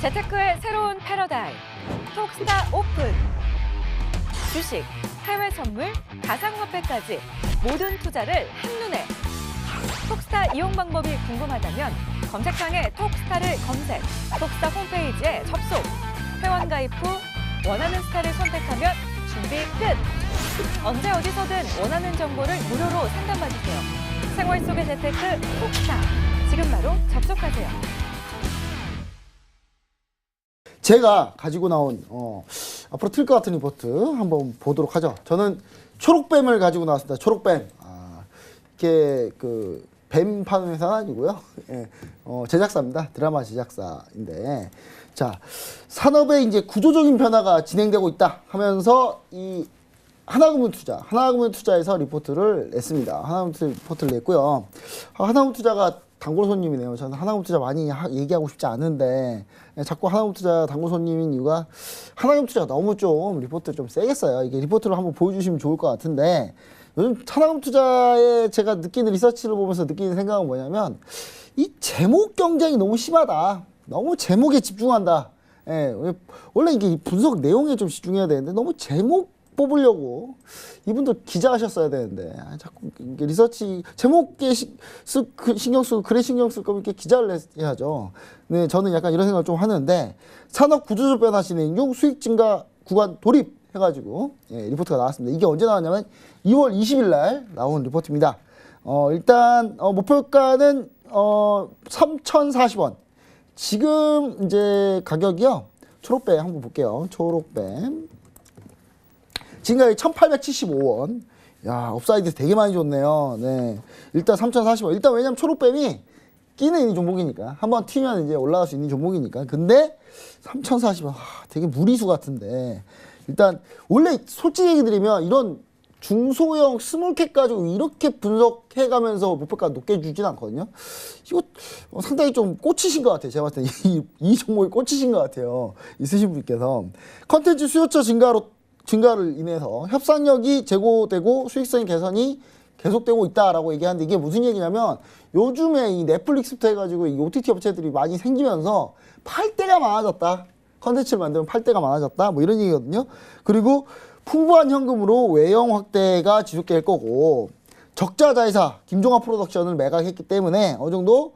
재테크의 새로운 패러다임, 톡스타 오픈. 주식, 해외 선물, 가상화폐까지 모든 투자를 한눈에. 톡스타 이용 방법이 궁금하다면 검색창에 톡스타를 검색, 톡스타 홈페이지에 접속. 회원 가입 후 원하는 스타를 선택하면 준비 끝! 언제 어디서든 원하는 정보를 무료로 상담받으세요. 생활 속의 재테크 톡스타. 지금 바로 접속하세요. 제가 가지고 나온 앞으로 틀 것 같은 리포트 한번 보도록 하죠. 저는 초록뱀을 가지고 나왔습니다. 초록뱀. 이게 그 뱀 파는 회사는 아니고요. 예, 제작사입니다. 드라마 제작사인데, 자, 산업의 이제 구조적인 변화가 진행되고 있다 하면서 이 하나금융투자에서 리포트를 냈습니다. 하나금융투자 리포트를 냈고요. 하나금융투자가 단골 손님이네요. 저는 하나금융투자 많이 얘기하고 싶지 않은데 자꾸 하나금융투자 단골 손님인 이유가 하나금융투자가 너무 좀 리포트 좀 세게 써요. 이게 리포트를 한번 보여주시면 좋을 것 같은데, 요즘 하나금융투자에 제가 느끼는 리서치를 보면서 느끼는 생각은 뭐냐면 이 제목 경쟁이 너무 심하다. 너무 제목에 집중한다. 예, 원래 이게 분석 내용에 좀 집중해야 되는데 너무 제목 뽑으려고 이분도 기자하셨어야 되는데 자꾸 리서치 제목에 신경 쓰고 글에 신경 쓸 거면 이렇게 기자를 해야죠. 네, 저는 약간 이런 생각을 좀 하는데, 산업 구조적 변화 진행 중 수익 증가 구간 돌입 해가지고 리포트가 나왔습니다. 이게 언제 나왔냐면 2월 20일 날 나온 리포트입니다. 일단 목표가는 3,040원. 지금 이제 가격이요. 초록뱀 한번 볼게요. 초록뱀. 지금까지 1,875원. 야, 업사이드 되게 많이 줬네요. 네. 일단 3,040원. 일단 왜냐면 초록뱀이 끼는 있는 종목이니까. 한번 튀면 이제 올라갈 수 있는 종목이니까. 근데 3,040원. 되게 무리수 같은데. 일단 원래 솔직히 얘기 드리면 이런 중소형 스몰캡 가지고 이렇게 분석해 가면서 목표가 높게 주진 않거든요. 이거 상당히 좀 꽂히신 것 같아요. 제가 봤을 때 이 종목에 꽂히신 것 같아요. 있으신 분께서. 컨텐츠 수요처 증가를 인해서 협상력이 제고되고 수익성 개선이 계속되고 있다라고 얘기하는데, 이게 무슨 얘기냐면 요즘에 이 넷플릭스부터 해가지고 이 OTT 업체들이 많이 생기면서 팔 데가 많아졌다. 컨텐츠를 만들면 팔 데가 많아졌다. 뭐 이런 얘기거든요. 그리고 풍부한 현금으로 외형 확대가 지속될 거고, 적자자회사 김종합 프로덕션을 매각했기 때문에 어느 정도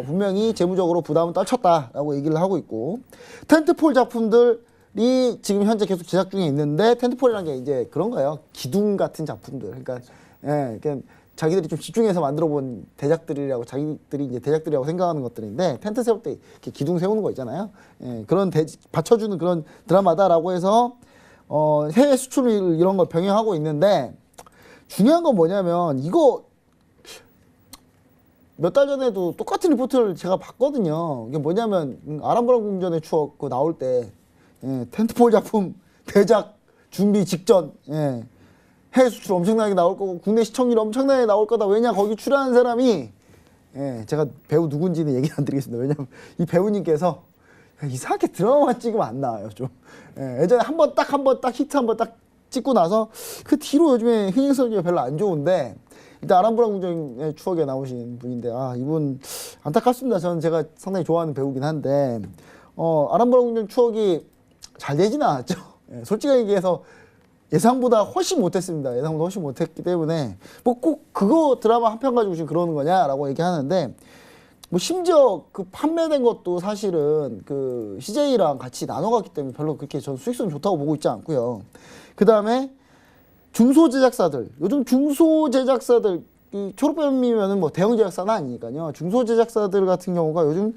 분명히 재무적으로 부담을 떨쳤다라고 얘기를 하고 있고, 텐트폴 작품들이 지금 현재 계속 제작 중에 있는데, 텐트폴이라는 게 이제 그런 거예요. 기둥 같은 작품들. 그러니까 자기들이 좀 집중해서 만들어본 대작들이라고, 자기들이 이제 대작들이라고 생각하는 것들인데, 텐트 세울 때 이렇게 기둥 세우는 거 있잖아요. 그런 받쳐주는 그런 드라마다라고 해서 해외 수출 이런 걸 병행하고 있는데, 중요한 건 뭐냐면 이거 몇 달 전에도 똑같은 리포트를 제가 봤거든요. 이게 뭐냐면 아람브라 궁전의 추억 그 나올 때 텐트폴 작품 대작 준비 직전, 해외 수출 엄청나게 나올 거고 국내 시청률 엄청나게 나올 거다. 왜냐, 거기 출연한 사람이 제가 배우 누군지는 얘기 안 드리겠습니다. 왜냐면 이 배우님께서 이상하게 드라마만 찍으면 안 나와요. 좀 예전에 한 번 딱 히트 한 번 딱 찍고 나서 그 뒤로 요즘에 흥행성적이 별로 안 좋은데, 일단 아람브라 궁전의 추억에 나오신 분인데, 이분 안타깝습니다. 저는 제가 상당히 좋아하는 배우긴 한데 아람브라 궁전 추억이 잘 되지는 않았죠. 솔직하게 얘기해서 예상보다 훨씬 못했습니다. 예상보다 훨씬 못했기 때문에 뭐 꼭 그거 드라마 한 편 가지고 지금 그러는 거냐라고 얘기하는데, 뭐 심지어 그 판매된 것도 사실은 그 CJ랑 같이 나눠갔기 때문에 별로 그렇게 전 수익성 좋다고 보고 있지 않고요. 그 다음에 중소제작사들, 요즘 중소제작사들, 이 초록뱀이면은 뭐 대형 제작사는 아니니까요. 중소제작사들 같은 경우가 요즘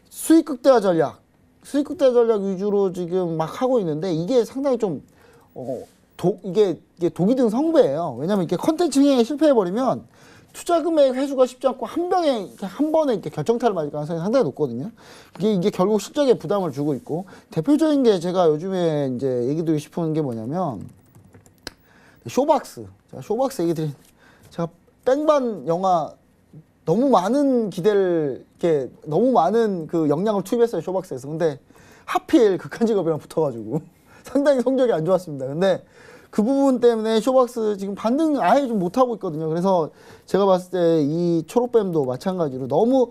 수익 극대화 전략 위주로 지금 막 하고 있는데, 이게 상당히 좀 이게 독이 든 성배예요. 왜냐면 이게 컨텐츠 흥행에 실패해버리면 투자 금액 회수가 쉽지 않고 한 번에 이렇게 결정타를 맞을 가능성이 상당히 높거든요. 이게 결국 실적에 부담을 주고 있고, 대표적인 게 제가 요즘에 이제 얘기 드리고 싶은 게 뭐냐면 쇼박스. 제가 쇼박스 얘기 드린, 제가 뺑반 영화 너무 많은 기대를, 이렇게 너무 많은 그 역량을 투입했어요, 쇼박스에서. 근데 하필 극한 직업이랑 붙어가지고 상당히 성적이 안 좋았습니다. 근데 그 부분 때문에 쇼박스 지금 반등 아예 좀 못하고 있거든요. 그래서 제가 봤을 때 이 초록뱀도 마찬가지로 너무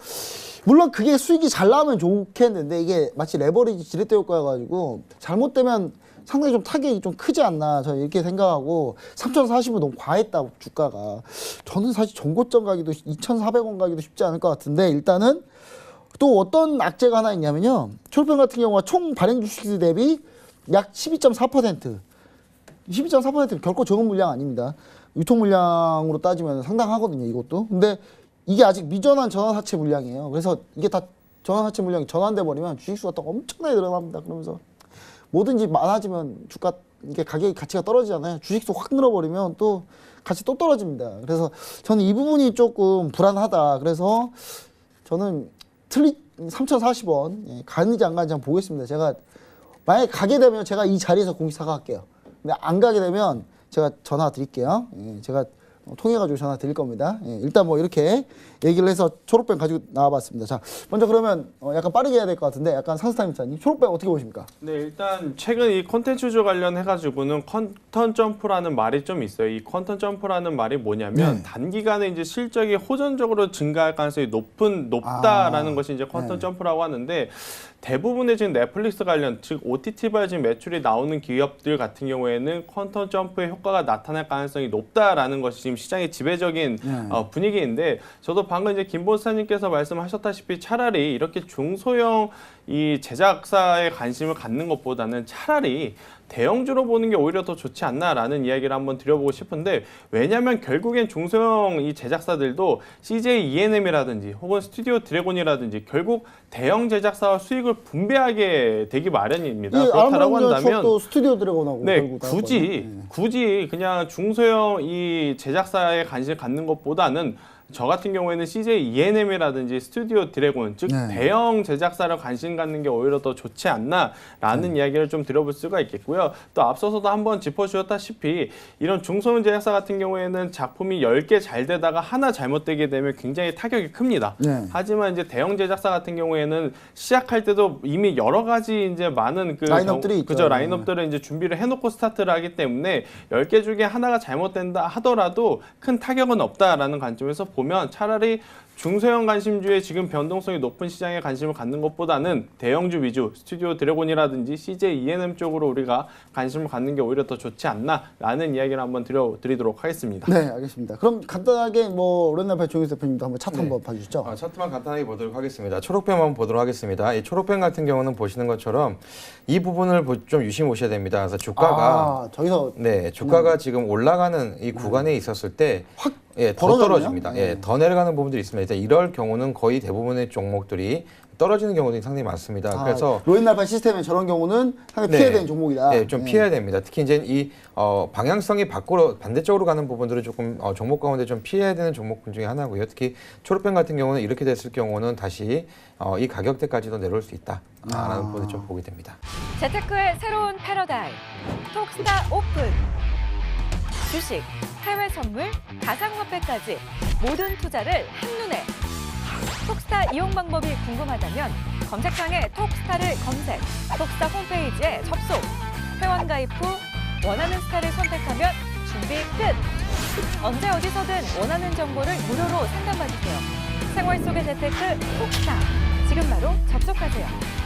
물론 그게 수익이 잘 나면 좋겠는데 이게 마치 레버리지 지렛대 효과여가지고 잘못되면 상당히 좀 타격이 좀 크지 않나 저는 이렇게 생각하고 3,040은 너무 과했다 주가가. 저는 사실 전고점 가기도 2,400원 가기도 쉽지 않을 것 같은데 일단은 또 어떤 악재가 하나 있냐면요. 초록뱀 같은 경우가 총 발행 주식 대비 약 12.4%. 12.4%는 결코 적은 물량 아닙니다. 유통 물량으로 따지면 상당하거든요, 이것도. 근데 이게 아직 미전환 전환사채 물량이에요. 그래서 이게 다 전환사채 물량이 전환돼 버리면 주식수가 또 엄청나게 늘어납니다. 그러면서 뭐든지 많아지면 주가 이게 가격이 가치가 떨어지잖아요. 주식수 확 늘어버리면 또 가치 또 떨어집니다. 그래서 저는 이 부분이 조금 불안하다. 그래서 저는 3,040원 가는지 안 가는지 한번 보겠습니다. 제가 만약에 가게 되면 제가 이 자리에서 공시 사과할게요. 근데 안 가게 되면 제가 전화 드릴게요. 제가 통해가지고 전화 드릴 겁니다. 일단 뭐 이렇게 얘기를 해서 초록뱀 가지고 나와봤습니다. 자, 먼저 그러면 약간 빠르게 해야 될 것 같은데 약간 상스타임 사님 초록뱀 어떻게 보십니까? 네, 일단 최근 이 컨텐츠주 관련해가지고는 컨턴 점프라는 말이 좀 있어요. 이 컨턴 점프라는 말이 뭐냐면 단기간에 이제 실적이 호전적으로 증가할 가능성이 높다라는 것이 이제 컨턴 점프라고 하는데 대부분의 지금 넷플릭스 관련 즉 OTT발 지금 매출이 나오는 기업들 같은 경우에는 컨턴 점프의 효과가 나타날 가능성이 높다라는 것이 지금 시장의 지배적인 분위기인데 저도 방금 이제 김 보사님께서 말씀하셨다시피 차라리 이렇게 중소형 이 제작사에 관심을 갖는 것보다는 차라리 대형주로 보는 게 오히려 더 좋지 않나라는 이야기를 한번 드려보고 싶은데 왜냐하면 결국엔 중소형 이 제작사들도 CJ ENM이라든지 혹은 스튜디오 드래곤이라든지 결국 대형 제작사와 수익을 분배하게 되기 마련입니다. 그렇다라고 한다면 또 스튜디오 드래곤하고 네, 굳이 그냥 중소형 이 제작사에 관심을 갖는 것보다는 저 같은 경우에는 CJ ENM이라든지 스튜디오 드래곤 즉 대형 제작사를 관심 갖는 게 오히려 더 좋지 않나라는 이야기를 좀 드려볼 수가 있겠고요. 또 앞서서도 한번 짚어주셨다시피 이런 중소형 제작사 같은 경우에는 작품이 10개 잘 되다가 하나 잘못되게 되면 굉장히 타격이 큽니다. 하지만 이제 대형 제작사 같은 경우에는 시작할 때도 이미 여러 가지 이제 많은 그 라인업들이 그죠 라인업들을 이제 준비를 해놓고 스타트를 하기 때문에 10개 중에 하나가 잘못된다 하더라도 큰 타격은 없다라는 관점에서 보면 차라리 중소형 관심주의 지금 변동성이 높은 시장에 관심을 갖는 것보다는 대형주 위주 스튜디오 드래곤이라든지 CJ ENM 쪽으로 우리가 관심을 갖는 게 오히려 더 좋지 않나라는 이야기를 한번 드리도록 하겠습니다. 네, 알겠습니다. 그럼 간단하게 뭐 렌날팔 조용희 대표님도 한번 차트 한번 봐주시죠. 차트만 간단하게 보도록 하겠습니다. 초록뱀 한번 보도록 하겠습니다. 이 초록뱀 같은 경우는 보시는 것처럼 이 부분을 좀 유심히 보셔야 됩니다. 그래서 주가가 저기서 주가가 지금 올라가는 이 구간에 있었을 때 확 더 떨어집니다. 더 내려가는 부분들이 있습니다. 이럴 경우는 거의 대부분의 종목들이 떨어지는 경우들이 상당히 많습니다. 그래서 로엔날팔 시스템에 저런 경우는 상당히 피해야 되는 종목이다. 네, 좀 피해야 됩니다. 특히 이제 이 방향성이 반대쪽으로 가는 부분들을 조금 종목 가운데 좀 피해야 되는 종목군 중에 하나고요. 특히 초록뱀 같은 경우는 이렇게 됐을 경우는 다시 이 가격대까지도 내려올 수 있다라는 부분을 좀 보게 됩니다. 재테크의 새로운 패러다임 톡스타 오픈 주식, 해외 선물, 가상화폐까지 모든 투자를 한눈에 톡스타 이용 방법이 궁금하다면 검색창에 톡스타를 검색, 톡스타 홈페이지에 접속, 회원 가입 후 원하는 스타를 선택하면 준비 끝! 언제 어디서든 원하는 정보를 무료로 상담받으세요. 생활 속의 재테크 톡스타, 지금 바로 접속하세요.